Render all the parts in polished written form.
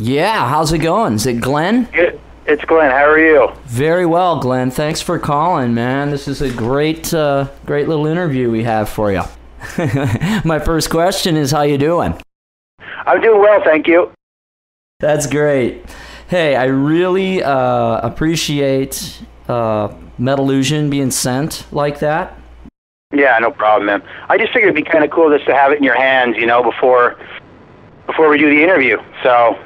Yeah, how's it going? Is it Glenn? Good. It's Glenn. How are you? Very well, Glenn. Thanks for calling, man. This is a great little interview we have for you. My first question is, how you doing? I'm doing well, thank you. That's great. Hey, I really appreciate Metallusion being sent like that. Yeah, no problem, man. I just figured it'd be kind of cool just to have it in your hands, before we do the interview. So,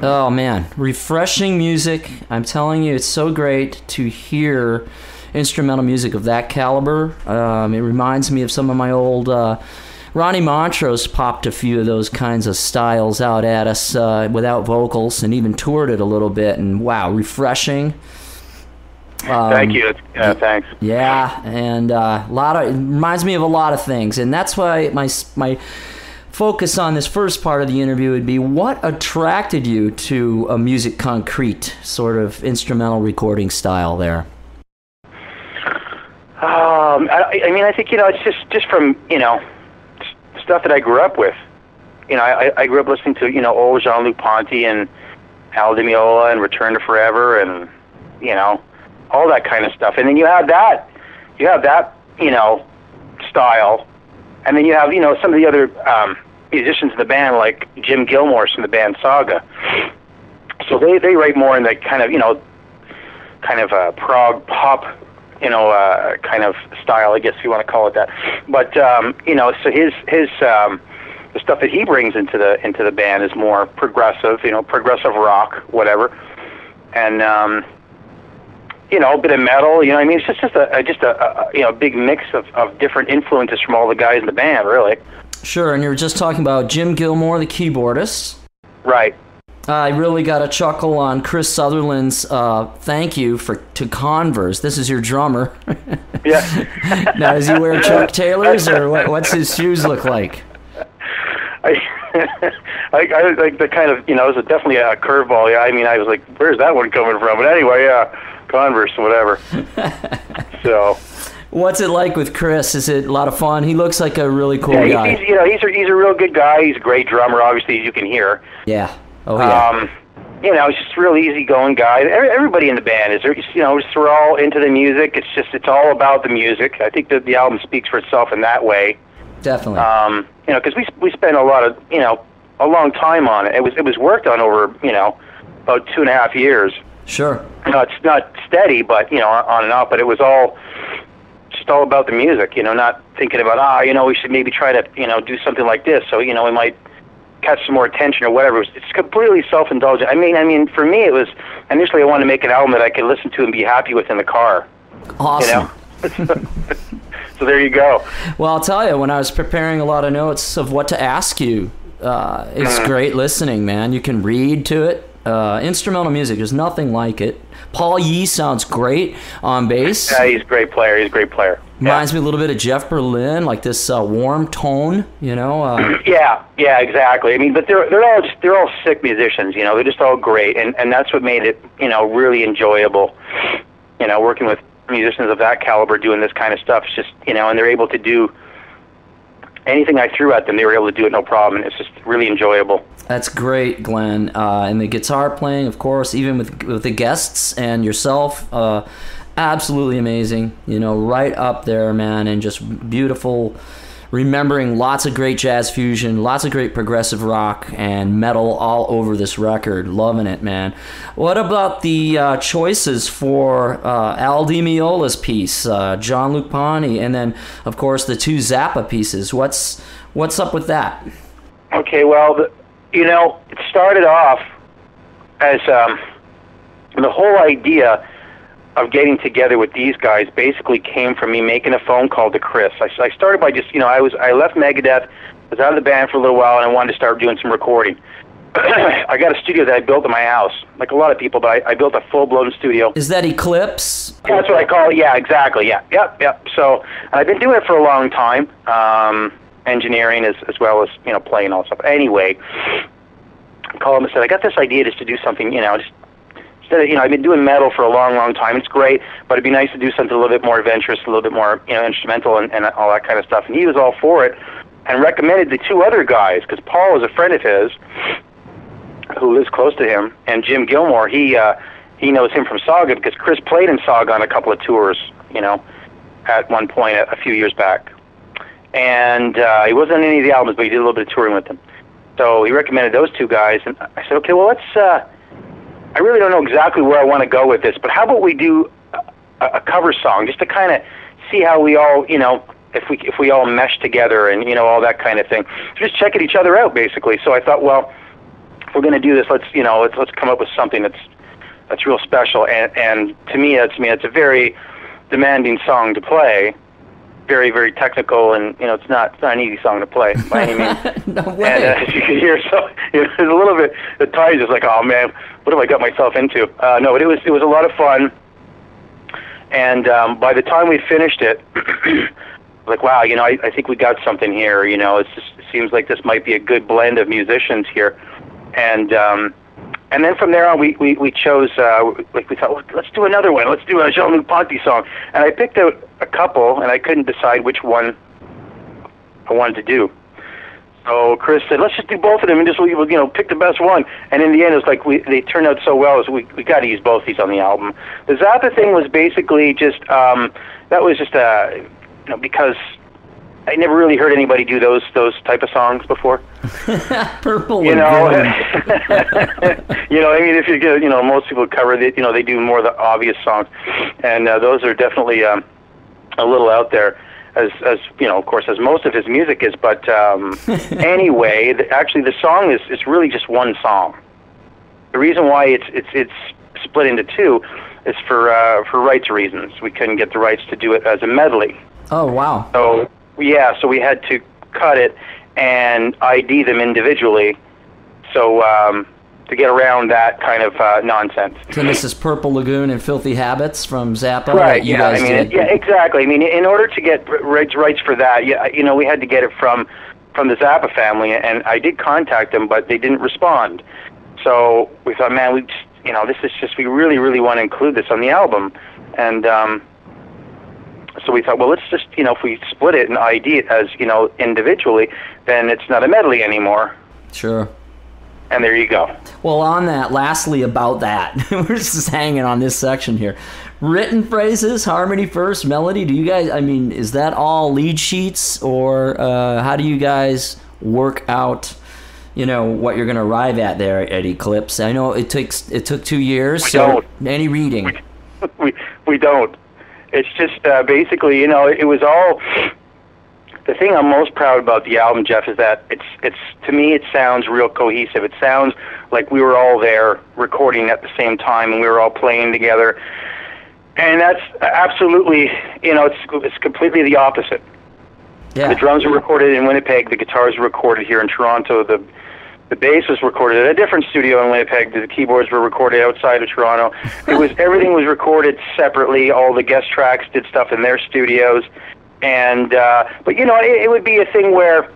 Oh, man. Refreshing music. I'm telling you, it's so great to hear instrumental music of that caliber. It reminds me of some of my old... Ronnie Montrose popped a few of those kinds of styles out at us without vocals and even toured it a little bit. And, wow, refreshing. Thank you. Thanks. Yeah, and it reminds me of a lot of things. And that's why my focus on this first part of the interview would be, what attracted you to a music concrete sort of instrumental recording style there? I think, it's just from, stuff that I grew up with. I grew up listening to, old Jean-Luc Ponty and Al Di Meola and Return to Forever and, all that kind of stuff. And then you have that style. And then you have, some of the other musicians in the band, like Jim Gilmore's from the band Saga. So they write more in that kind of prog pop, kind of style, I guess if you want to call it that. But so his the stuff that he brings into the band is more progressive, progressive rock, whatever, and a bit of metal. It's just a big mix of different influences from all the guys in the band, really. Sure, and you were just talking about Jim Gilmore, the keyboardist. Right. I really got a chuckle on Chris Sutherland's thank you to Converse. This is your drummer. Yeah. Now, does he wear Chuck Taylors, or what's his shoes look like? I like the kind of, it was definitely a curveball. Yeah, I was like, where's that one coming from? But anyway, yeah, Converse, whatever. So. What's it like with Chris? Is it a lot of fun? He looks like a really cool guy. He's a real good guy. He's a great drummer, obviously, as you can hear. Yeah. Oh, yeah. He's just a real easygoing guy. Everybody in the band is, we're all into the music. It's all about the music. I think that the album speaks for itself in that way. Definitely. Because we spent a lot of, a long time on it. It was worked on over, about 2.5 years. Sure. It's not steady, but, on and off, but it was just all about the music, not thinking about, we should maybe try to, do something like this. So, we might catch some more attention or whatever. It's completely self-indulgent. I mean, for me, it was, initially I wanted to make an album that I could listen to and be happy with in the car. Awesome. So there you go. Well, I'll tell you, when I was preparing a lot of notes of what to ask you, it's great listening, man. You can read to it. Instrumental music, there's nothing like it. Paul Yee sounds great on bass. Yeah, he's a great player. Reminds me a little bit of Jeff Berlin, like this warm tone, Yeah, exactly. I mean, but they're all sick musicians, They're just all great, and that's what made it, really enjoyable. Working with musicians of that caliber doing this kind of stuff. It's just, and they're able to do anything I threw at them. They were able to do it no problem. It's just really enjoyable. That's great, Glenn. And the guitar playing, of course, even with the guests and yourself, absolutely amazing. Right up there, man, and just beautiful. Remembering lots of great jazz fusion, lots of great progressive rock and metal all over this record. Loving it, man. What about the choices for Al Di Meola's piece, Jean-Luc Ponty, and then, of course, the two Zappa pieces? What's up with that? Okay, well, it started off as the whole idea of getting together with these guys basically came from me making a phone call to Chris. I started by just, I left Megadeth, was out of the band for a little while, and I wanted to start doing some recording. I got a studio that I built in my house, like a lot of people, but I built a full-blown studio. Is that Eclipse? Yeah, that's what I call it. Yeah, exactly. Yeah, yep. So, and I've been doing it for a long time, engineering as well as, playing all stuff. Anyway, I called him and said, I got this idea just to do something, just I've been doing metal for a long, long time. It's great, but it'd be nice to do something a little bit more adventurous, a little bit more, instrumental and all that kind of stuff. And he was all for it and recommended the two other guys, because Paul was a friend of his who who lives close to him, and Jim Gilmore, he knows him from Saga because Chris played in Saga on a couple of tours, at one point a few years back. And he wasn't on any of the albums, but he did a little bit of touring with them. So he recommended those two guys, and I said, okay, well, let's, I really don't know exactly where I want to go with this, but how about we do a cover song just to kind of see how we all, if we all mesh together and, all that kind of thing. Just checking each other out, basically. So I thought, well, if we're going to do this, let's come up with something that's real special. And to me, it's a very demanding song to play. Very, very technical, and it's not an easy song to play by any means. No way. And as you can hear, so it's a little bit at times it's like, oh man, what have I got myself into? No, but it was a lot of fun. And by the time we finished it, like, wow, I think we got something here. It seems like this might be a good blend of musicians here. And then from there on, we chose, we thought, well, let's do another one. Let's do a Jean-Luc Ponty song. And I picked out a couple, and I couldn't decide which one I wanted to do. So Chris said, let's just do both of them and just, pick the best one. And in the end, it was like they turned out so well, so we got to use both these on the album. The Zappa thing was basically just, that was just, because I never really heard anybody do those type of songs before. Purple. If you get, most people cover it, they do more of the obvious songs, and those are definitely a little out there, as of course, as most of his music is. But anyway, actually, the song is really just one song. The reason why it's split into two is for rights reasons. We couldn't get the rights to do it as a medley. Oh wow! So we had to cut it and ID them individually, so to get around that kind of nonsense. So this is Purple Lagoon and Filthy Habits from Zappa, right? You guys did. Yeah, exactly. I mean, in order to get rights for that, we had to get it from the Zappa family, and I did contact them, but they didn't respond. So we thought, man, we really, really want to include this on the album, and so we thought, well, let's just, if we split it and ID it as, individually, then it's not a medley anymore. Sure. And there you go. Well, on that, lastly about that, we're just hanging on this section here. Written phrases, harmony first, melody, do you guys, is that all lead sheets, or how do you guys work out, what you're going to arrive at there at Eclipse? I know it took 2 years, any reading? We don't. It's just basically, it was all. The thing I'm most proud about the album, Jeff, is that it's to me it sounds real cohesive. It sounds like we were all there recording at the same time, and we were all playing together. And that's absolutely, it's completely the opposite. Yeah. The drums were recorded in Winnipeg. The guitars were recorded here in Toronto. The bass was recorded at a different studio in Winnipeg. The keyboards were recorded outside of Toronto. Everything was recorded separately. All the guest tracks did stuff in their studios, and but it would be a thing where,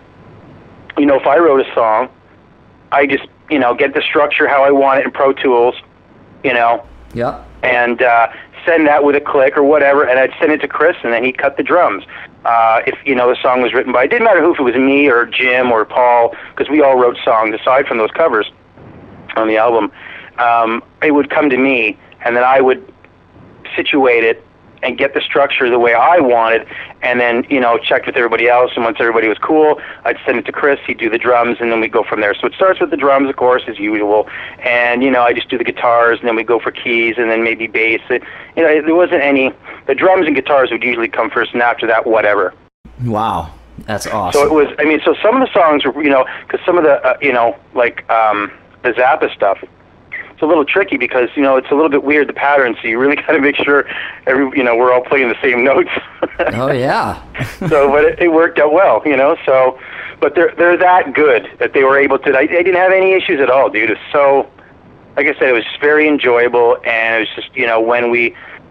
if I wrote a song, I just get the structure how I want it in Pro Tools, yeah, and send that with a click or whatever, and I'd send it to Chris, and then he'd cut the drums. If the song was written by, it didn't matter if it was me or Jim or Paul, because we all wrote songs aside from those covers on the album. It would come to me, and then I would situate it and get the structure the way I wanted, and then check with everybody else. And once everybody was cool, I'd send it to Chris. He'd do the drums, and then we'd go from there. So it starts with the drums, of course, as usual, and I just do the guitars, and then we go for keys, and then maybe bass. There wasn't any. The drums and guitars would usually come first, and after that, whatever. Wow, that's awesome. So it was. So some of the songs were, because some of the, the Zappa stuff, it's a little tricky because it's a little bit weird, the pattern. So you really got to make sure we're all playing the same notes. Oh yeah. So, but it worked out well, So, but they're that good that they were able to. I didn't have any issues at all, dude. It was so, like I said, it was just very enjoyable, and it was just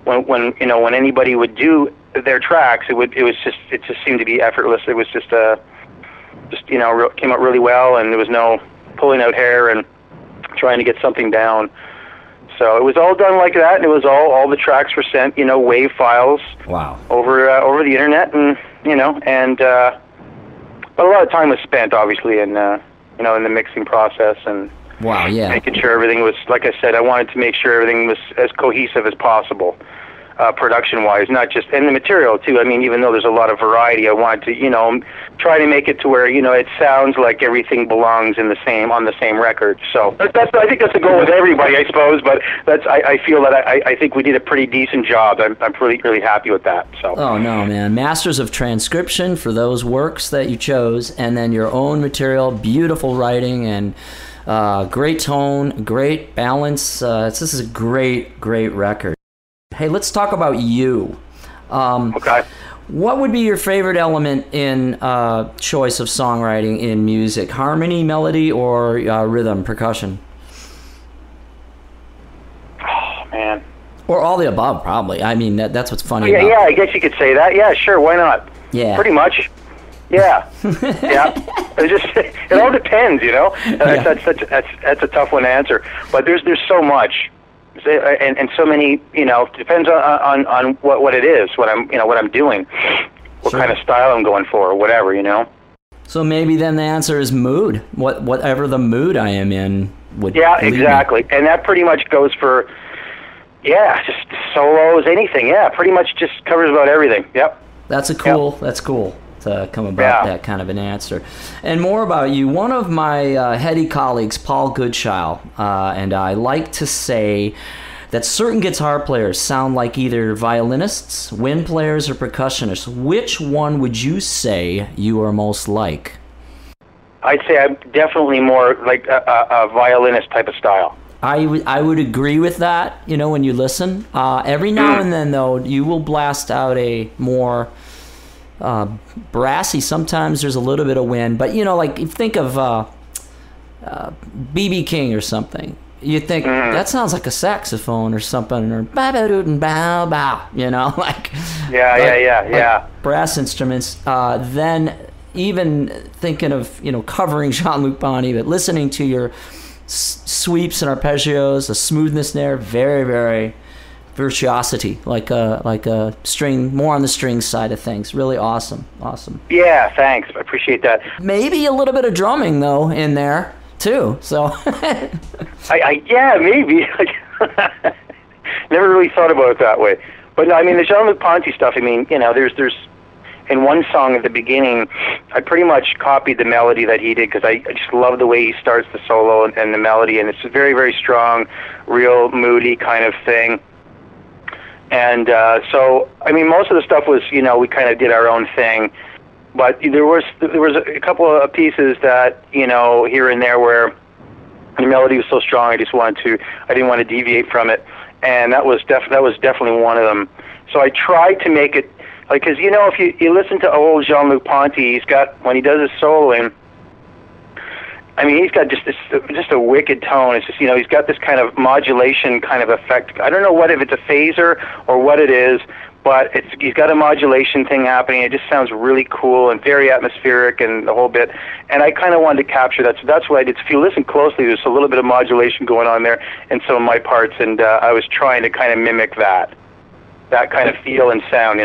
when anybody would do their tracks, it just seemed to be effortless. It was just came out really well, and there was no pulling out hair and trying to get something down. So it was all done like that, and it was all the tracks were sent, WAV files. Wow. Over the internet, and but a lot of time was spent, obviously, in the mixing process, and Wow, yeah. Making sure everything was, like I said, I wanted to make sure everything was as cohesive as possible, production-wise, not just, and the material, too. I mean, even though there's a lot of variety, I wanted to, try to make it to where, it sounds like everything belongs on the same record. So I think that's the goal with everybody, I suppose, but I feel that I think we did a pretty decent job. I'm really, really happy with that. So. Oh, no, man. Masters of transcription for those works that you chose, and then your own material, beautiful writing, and great tone, great balance. This is a great, great record. Hey, let's talk about you. Okay. What would be your favorite element in choice of songwriting in music? Harmony, melody, or rhythm, percussion? Oh, man. Or all the above, probably. I mean, that's what's funny Yeah, about yeah, I guess you could say that. Yeah, sure, why not? Yeah. Pretty much. Yeah. Yeah. It all depends, That's a tough one to answer. But there's so much. And so many, depends on what it is, what I'm doing, what Sure. kind of style I'm going for, or whatever, So maybe then the answer is mood. Whatever the mood I am in would. Yeah, lead exactly. me. And that pretty much goes for, just solos, anything. Yeah, pretty much just covers about everything. Yep. That's cool to come about that kind of an answer. And more about you. One of my Heady colleagues, Paul Goodchild, and I like to say that certain guitar players sound like either violinists, wind players, or percussionists. Which one would you say you are most like? I'd say I'm definitely more like a violinist type of style. I would agree with that, when you listen. Every now and then, though, you will blast out a more brassy. Sometimes there's a little bit of wind, but like if you think of B.B. King or something, you think that sounds like a saxophone or something, or bow bow, like brass instruments. Then even thinking of covering Jean-Luc Ponty, but listening to your sweeps and arpeggios, the smoothness there, very, very virtuosity, like a string, more on the string side of things. Really awesome. Yeah, thanks. I appreciate that. Maybe a little bit of drumming though in there too. So. Maybe. Never really thought about it that way. But no, I mean the Jean-Luc Ponty stuff. I mean, there's in one song at the beginning, I pretty much copied the melody that he did because I just love the way he starts the solo and the melody, and it's a very, very strong, real moody kind of thing. And so, I mean, most of the stuff was, we kind of did our own thing, but there was a couple of pieces that, here and there where the melody was so strong, I didn't want to deviate from it, and that was definitely one of them. So I tried to make it, because if you listen to old Jean-Luc Ponty, when he does his soloing, I mean, he's got just a wicked tone. It's just, he's got this kind of modulation kind of effect. I don't know if it's a phaser or what it is, but he's got a modulation thing happening. It just sounds really cool and very atmospheric and the whole bit. And I kind of wanted to capture that. So that's what I did. If you listen closely, there's a little bit of modulation going on there in some of my parts, and I was trying to kind of mimic that kind of feel and sound,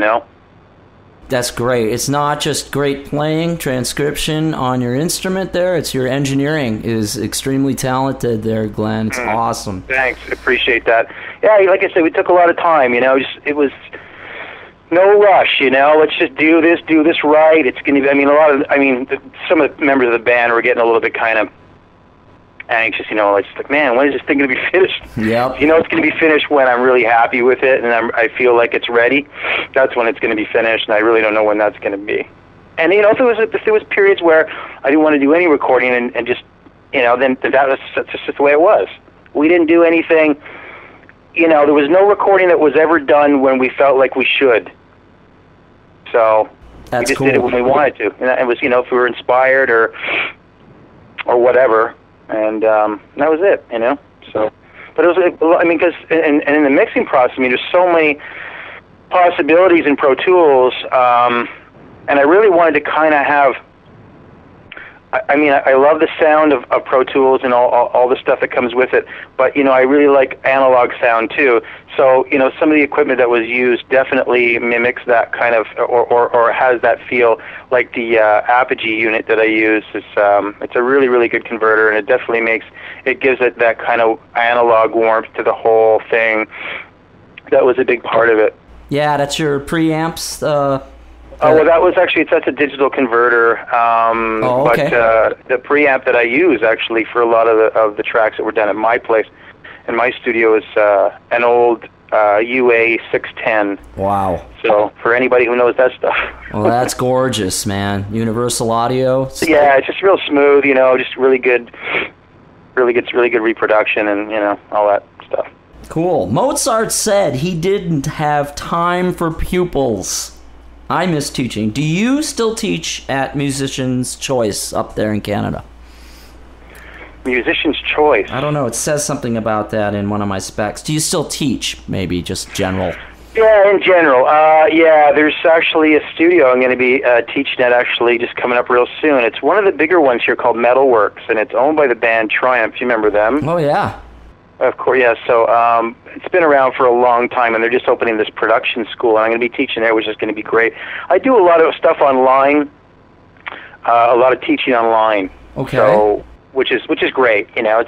That's great. It's not just great playing, transcription on your instrument there. It's your engineering is extremely talented there, Glenn. It's awesome. Thanks. Appreciate that. Yeah, like I said, we took a lot of time, it was no rush, let's just do this right. It's going to be, some of the members of the band were getting a little bit kind of anxious, like, man, when is this thing going to be finished? Yep. It's going to be finished when I'm really happy with it and I feel like it's ready. That's when it's going to be finished, and I really don't know when that's going to be. And if there was periods where I didn't want to do any recording and just, then that's just the way it was. We didn't do anything. There was no recording that was ever done when we felt like we should. So That's we just cool. did it when we wanted to. And it was, if we were inspired or whatever. And that was it, So, but it was, because in the mixing process, there's so many possibilities in Pro Tools, and I really wanted to kind of have I mean, I love the sound of Pro Tools and all the stuff that comes with it, but, you know, I really like analog sound too. So, you know, some of the equipment that was used definitely mimics that kind of, or has that feel, like the Apogee unit that I use. It's a really, really good converter, and it definitely gives it that kind of analog warmth to the whole thing. That was a big part of it. Yeah, that's your preamps. Well, that's a digital converter. Okay. But the preamp that I use actually for a lot of the tracks that were done at my place, in my studio, is an old UA 610. Wow. So for anybody who knows that stuff. Well, that's gorgeous, man. Universal Audio. Yeah, it's just real smooth. You know, just really good reproduction, and, you know, all that stuff. Cool. Mozart said he didn't have time for pupils. I miss teaching. Do you still teach at Musician's Choice up there in Canada? Musician's Choice? I don't know. It says something about that in one of my specs. Do you still teach, maybe, just general? Yeah, in general. Yeah, there's actually a studio I'm going to be teaching at, actually, just coming up real soon. It's one of the bigger ones here called Metalworks, and it's owned by the band Triumph. You remember them? Oh, yeah. Of course, yeah. So it's been around for a long time, and they're just opening this production school, and I'm going to be teaching there, which is going to be great. I do a lot of stuff online, a lot of teaching online. Okay. So, which is great. You know,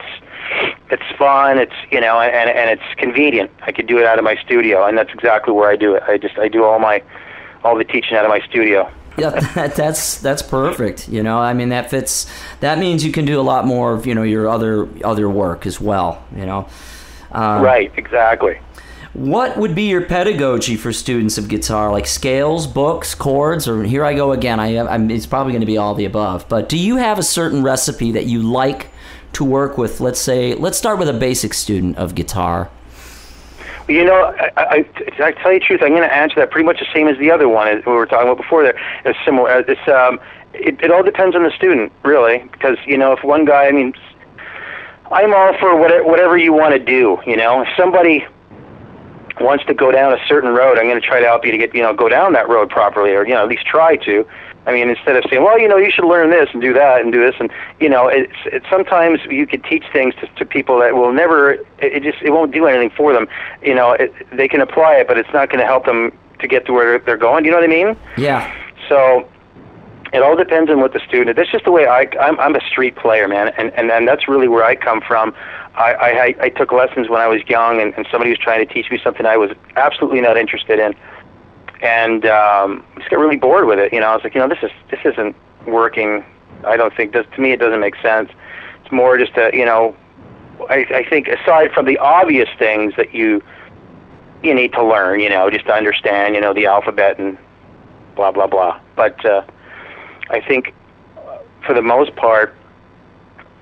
it's fun. It's, you know, and it's convenient. I could do it out of my studio, and that's exactly where I do it. I do all the teaching out of my studio. Yeah, that's perfect. You know, I mean, that fits. That means you can do a lot more of, you know, your other work as well. You know. Right. Exactly. What would be your pedagogy for students of guitar, like scales, books, chords, or here I go again? It's probably going to be all the above. But do you have a certain recipe that you like to work with? Let's start with a basic student of guitar. You know, I tell you the truth, I'm going to answer that pretty much the same as the other one as we were talking about before there. It's similar. It all depends on the student, really, because, you know, if one guy, I mean, I'm all for whatever you want to do, you know. If somebody wants to go down a certain road, I'm going to try to help you to get, you know, go down that road properly, or, you know, at least try to. I mean, instead of saying, well, you know, you should learn this and do that and do this, and, you know, it's sometimes you could teach things to people that will never, it won't do anything for them. You know, they can apply it, but it's not going to help them to get to where they're going. Do you know what I mean? Yeah. So it all depends on what the student. That's just the way I'm a street player, man, and that's really where I come from. I took lessons when I was young, and somebody was trying to teach me something I was absolutely not interested in. And just got really bored with it. You know, I was like, you know, this isn't working. I don't think to me it doesn't make sense. It's more just you know, I think aside from the obvious things that you need to learn, you know, just to understand, you know, the alphabet and blah blah blah. But I think for the most part,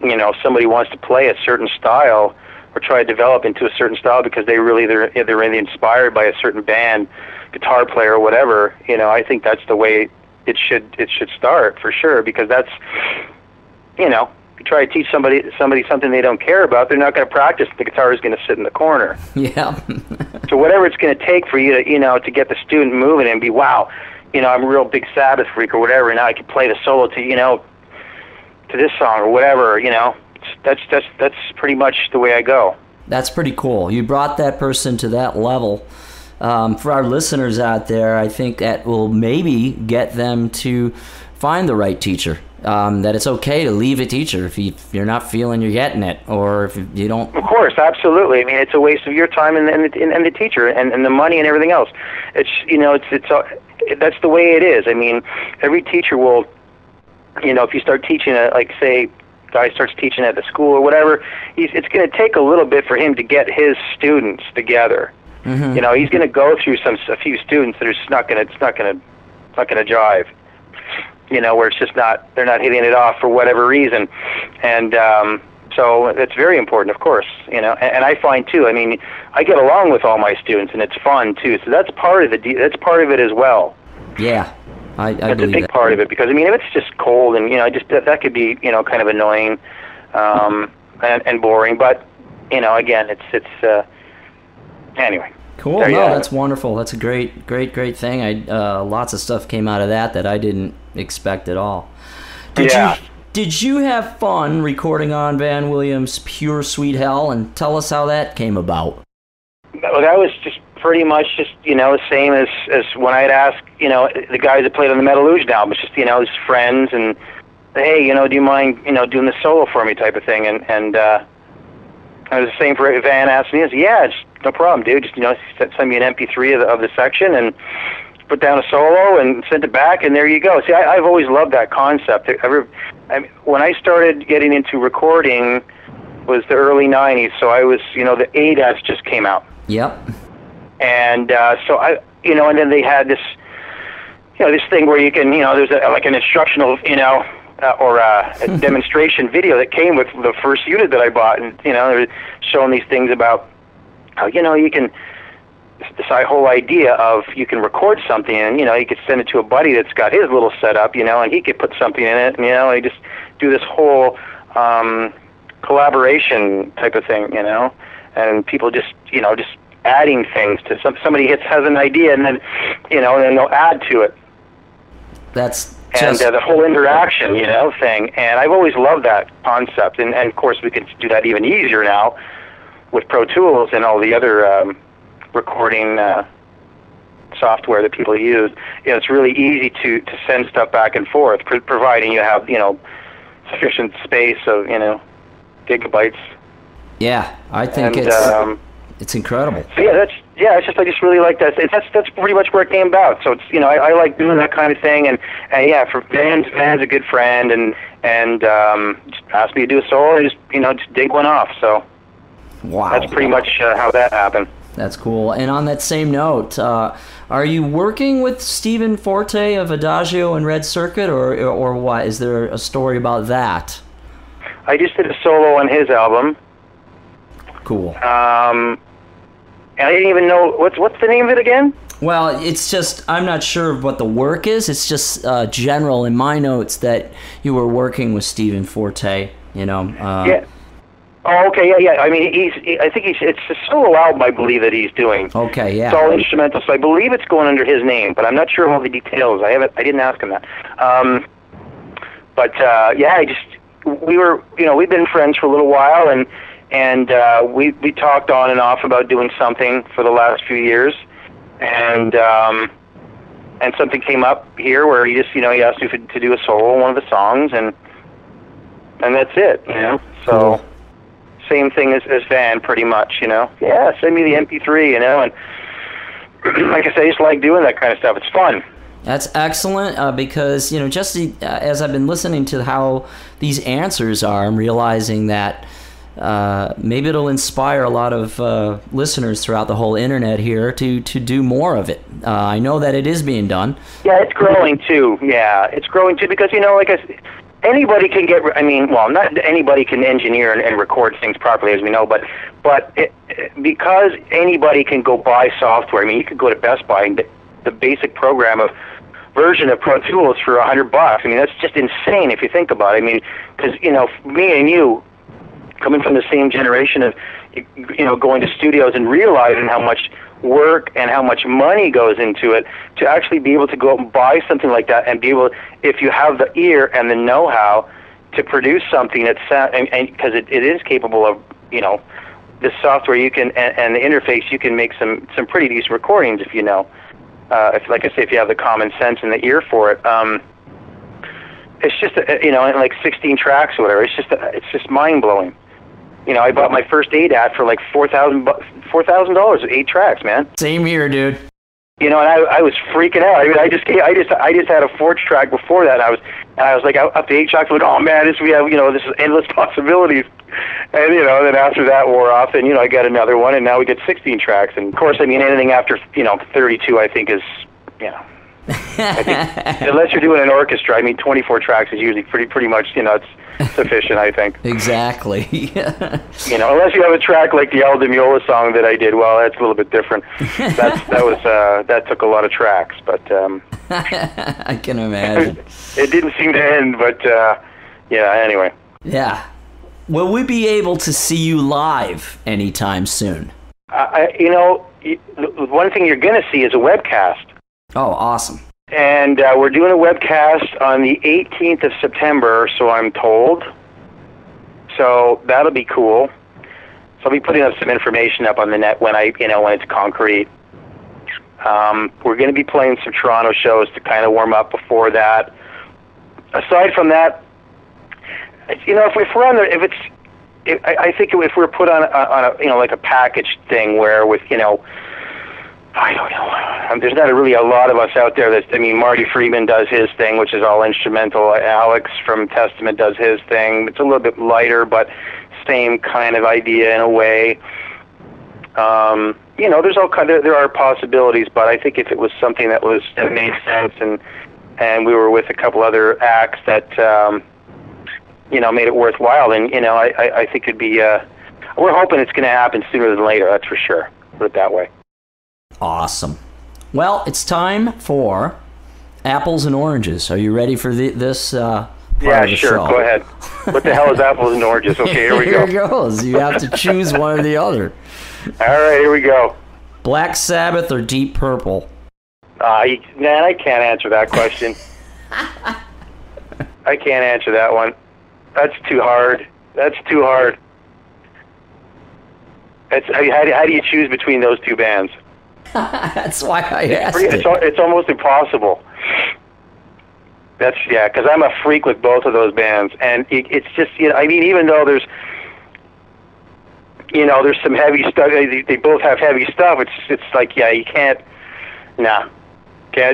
you know, if somebody wants to play a certain style or try to develop into a certain style because they're really inspired by a certain band, guitar player, or whatever, you know, I think that's the way it should start, for sure, because that's, you know, you try to teach somebody something they don't care about, they're not going to practice. The guitar is going to sit in the corner. Yeah. So whatever it's going to take for you to, you know, to get the student moving and be, wow, you know, I'm a real big Sabbath freak or whatever, and now I can play the solo to, you know, to this song or whatever, you know, that's pretty much the way I go. That's pretty cool. You brought that person to that level. For our listeners out there, I think that will maybe get them to find the right teacher. That it's okay to leave a teacher if you're not feeling you're getting it, or if you don't. Of course, absolutely. I mean, it's a waste of your time and the teacher and the money and everything else. It's, you know, that's the way it is. I mean, every teacher will, you know, if you start teaching like, say, guy starts teaching at the school or whatever, it's going to take a little bit for him to get his students together. Mm-hmm. You know, he's going to go through a few students that are just not going to jive. You know, where it's just they're not hitting it off for whatever reason, and so it's very important, of course. You know, and I find too. I mean, I get along with all my students, and it's fun too. So that's part of it as well. Yeah, I that's believe a big part of it, because I mean, if it's just cold and, you know, just that could be, you know, kind of annoying and boring. But, you know, again, it's anyway. Cool. No, that's wonderful. That's a great thing. Lots of stuff came out of that I didn't expect at all. Did did you have fun recording on Van Williams' Pure Sweet Hell? And tell us how that came about. Well, that was just pretty much just, the same as when I'd ask, the guys that played on the Metallusion album, just, his friends, and, hey, do you mind, doing the solo for me type of thing? And it was the same for Van asked me. I said, yeah, it's no problem, dude. Just, send me an MP3 of the section and put down a solo and send it back, and there you go. See, I've always loved that concept. When I started getting into recording was the early 90s, so I was, the ADATs just came out. Yep. And so and then they had this, this thing where you can, there's like an instructional, or a demonstration video that came with the first unit that I bought, and they're showing these things about how you can, this whole idea of you can record something and you could send it to a buddy that's got his little setup, and he could put something in it, and you just do this whole collaboration type of thing, and people just just adding things to somebody has an idea, and then and then they'll add to it. That's just... And the whole interaction, thing. And I've always loved that concept. And of course, we can do that even easier now with Pro Tools and all the other recording software that people use. It's really easy to send stuff back and forth, providing you have, sufficient space of, gigabytes. Yeah, I think it's incredible. So it's just I just really like that. That's pretty much where it came about. So it's I like doing that kind of thing, and yeah, for Van's a good friend, and just asked me to do a solo, and just dig one off. So wow, that's pretty much how that happened. That's cool. And on that same note, are you working with Stephen Forte of Adagio and Red Circuit, or what? Is there a story about that? I just did a solo on his album. Cool. And I didn't even know what's the name of it again. Well, it's just I'm not sure of what the work is. It's just general in my notes that you were working with Stephen Forte. Yeah. Oh, okay. Yeah. I mean, it's a solo album, I believe, that he's doing. Okay. Yeah. It's all instrumental, so I believe it's going under his name, but I'm not sure all the details. I didn't ask him that. Yeah, we've been friends for a little while, and we talked on and off about doing something for the last few years, and something came up here where he just he asked me to do a solo on one of the songs, and that's it. So cool. Same thing as Van, pretty much. Yeah, send me the MP3. And like I say, I just like doing that kind of stuff. It's fun. That's excellent because just as I've been listening to how these answers are, I'm realizing that. Maybe it'll inspire a lot of listeners throughout the whole internet here to do more of it. I know that it is being done. Yeah, it's growing too. Yeah, it's growing too because like I said, anybody can get. Not anybody can engineer and record things properly, as we know, but because anybody can go buy software. You could go to Best Buy and get the basic version of Pro Tools for $100. That's just insane if you think about it. Because me and you, coming from the same generation of, going to studios and realizing how much work and how much money goes into it, to actually be able to go out and buy something like that and be able, if you have the ear and the know-how, to produce something that's, and because it is capable of, the software you can, and the interface, you can make some pretty decent recordings if like I say, if you have the common sense and the ear for it. It's just, like 16 tracks or whatever. It's just mind-blowing. I bought my first ADAT for like $4,000 with 8 tracks, man. Same here, dude. And I was freaking out. I just had a 4-track before that. And I was like up to 8 tracks. Like, oh man, we have this is endless possibilities. And then after that wore off, and I got another one, and now we get 16 tracks. And of course, anything after 32, I think is I think, unless you're doing an orchestra, 24 tracks is usually pretty much, it's sufficient, I think. Exactly. Unless you have a track like the El Demiola song that I did, well, that's a little bit different. That took a lot of tracks, but I can imagine. It didn't seem to end, but anyway. Yeah. Will we be able to see you live anytime soon? The one thing you're going to see is a webcast. Oh, awesome. And we're doing a webcast on the 18th of September, so I'm told. So that'll be cool. So I'll be putting up some information up on the net when when it's concrete. We're going to be playing some Toronto shows to kind of warm up before that. Aside from that, if we're on there, I think if we're put on a like a package thing where with I don't know. There's not really a lot of us out there Marty Friedman does his thing, which is all instrumental. Alex from Testament does his thing. It's a little bit lighter, but same kind of idea in a way. There are possibilities, but I think if it was something that made sense and we were with a couple other acts that made it worthwhile, then I think it'd be. We're hoping it's going to happen sooner than later. That's for sure. Put it that way. Awesome. Well, it's time for apples and oranges. Are you ready for this part of the sure. show? Go ahead. What the hell is apples and oranges? Okay, here we go. Here it goes. You have to choose one or the other. All right, here we go. Black Sabbath or Deep Purple? Man, I can't answer that question. I can't answer that one. That's too hard. How do you choose between those two bands? That's why I asked it. It's almost impossible. Because I'm a freak with both of those bands, and it's just even though there's some heavy stuff, they both have heavy stuff. It's like you can't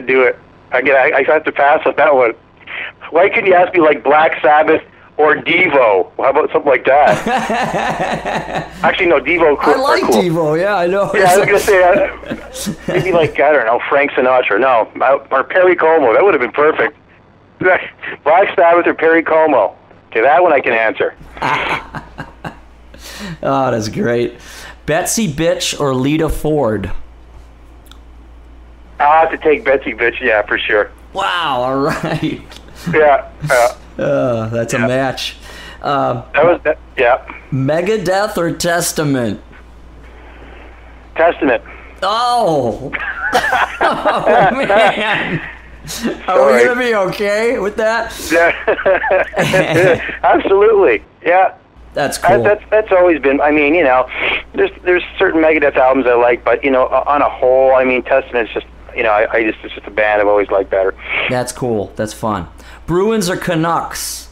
do it. I have to pass on that one. Why couldn't you ask me like Black Sabbath or Devo? How about something like that? Actually, no, Devo. I like cool. Devo. Yeah, I know. Yeah, I was gonna say maybe like I don't know, Frank Sinatra. No, or Perry Como. That would have been perfect. Black Sabbath or Perry Como. Okay, that one I can answer. Oh, that's great. Betsy Bitch or Lita Ford? I'll have to take Betsy Bitch. Yeah, for sure. Wow. All right. Yeah. That's a match. Yeah. Megadeth or Testament? Testament. Oh. Oh, man. Are we going to be okay with that? Yeah. Absolutely. Yeah. That's cool. That's always been. There's certain Megadeth albums I like, but on a whole, Testament's just. It's just a band I've always liked better. That's cool. That's fun. Bruins or Canucks?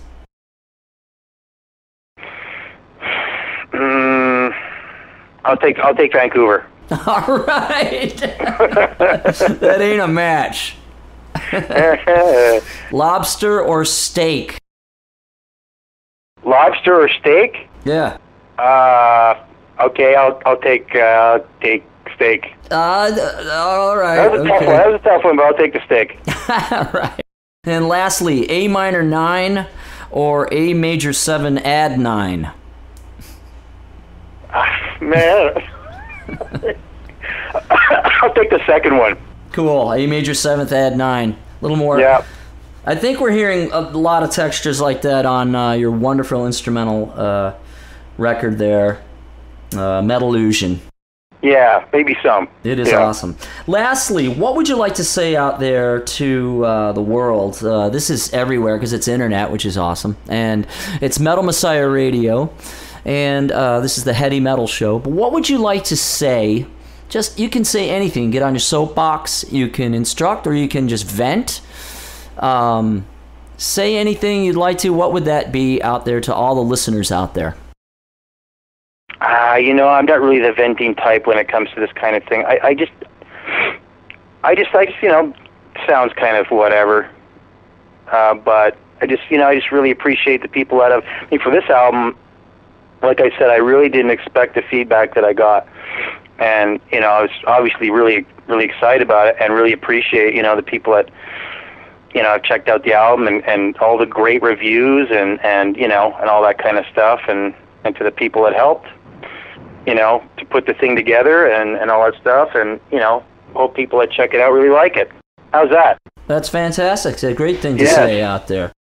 I'll take Vancouver. All right. That ain't a match. Lobster or steak? Lobster or steak? Yeah. Okay, I'll take steak. All right. That was a tough one, but I'll take the steak. All right. And lastly, A minor 9 or A major 7 add 9? Man. I'll take the second one. Cool. A major 7th add 9. A little more. Yeah. I think we're hearing a lot of textures like that on your wonderful instrumental record there, Metallusion. Yeah, maybe some. It is awesome. Lastly, what would you like to say out there to the world? This is everywhere because it's internet, which is awesome. And it's Metal Messiah Radio. And this is the Heady Metal Show. But what would you like to say? You can say anything. Get on your soapbox. You can instruct or you can just vent. Say anything you'd like to. What would that be out there to all the listeners out there? I'm not really the venting type when it comes to this kind of thing. I just sounds kind of whatever. But I just really appreciate the people that have. For this album, like I said, I really didn't expect the feedback that I got, and I was obviously really, really excited about it, and really appreciate the people that have checked out the album and all the great reviews and all that kind of stuff, and to the people that helped. To put the thing together and all that stuff, and, hope people that check it out really like it. How's that? That's fantastic. It's a great thing to say out there.